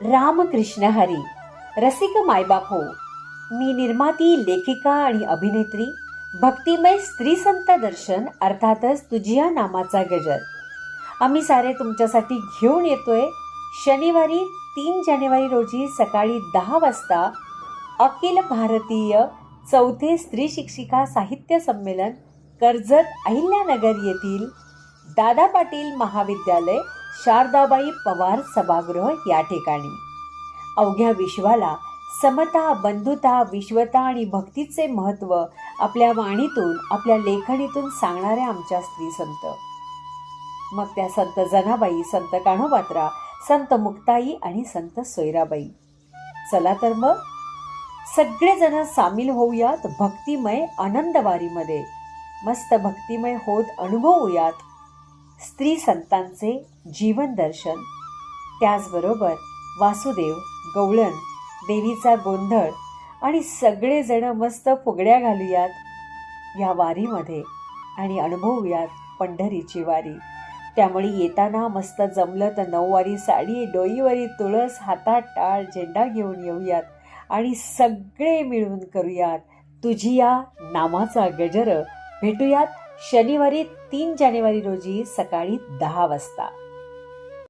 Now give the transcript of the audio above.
रामकृष्ण हरी. रसिक मायबाप हो, मी निर्माती, लेखिका आणि अभिनेत्री भक्तिमय स्त्री संत दर्शन अर्थातच तुझिया नामाचा गजर आम्ही सारे तुमच्यासाठी घेऊन येतोय. शनिवारी 3 जानेवारी रोजी सकाळी 10 वाजता अखिल भारतीय चौथे स्त्री शिक्षिका साहित्य संमेलन कर्जत अहिल्यानगर येथील दादा पाटील महाविद्यालय शारदाबाई पवार सभागृह या ठिकाणी. अवघ्या विश्वाला समता, बंधुता, विश्वता आणि भक्तीचे महत्त्व आपल्या वाणीतून, आपल्या लेखणीतून सांगणाऱ्या आमच्या स्त्री संत, मग त्या संत जनाबाई, संत कान्होबात्रा, संत मुक्ताई आणि संत सोयराबाई. चला तर मग सगळेजण सामील होऊयात भक्तिमय आनंदवारीमध्ये. मस्त भक्तिमय होत अनुभवूयात स्त्री संतांचे जीवन दर्शन. त्याचबरोबर वासुदेव, गवळण, देवीचा गोंधळ आणि सगळेजण मस्त फुगड्या घालूयात या वारीमध्ये आणि अनुभवूयात पंढरीची वारी. त्यामुळे येताना मस्त जमलं तर 9वारी साडी, डोईवरी तुळस, हातात टाळ, झेंडा घेऊन येऊयात आणि सगळे मिळून करूयात तुझिया नामाचा गजर. भेटूयात शनिवारी 3 जानेवारी रोजी सकाळी 10 वाजता.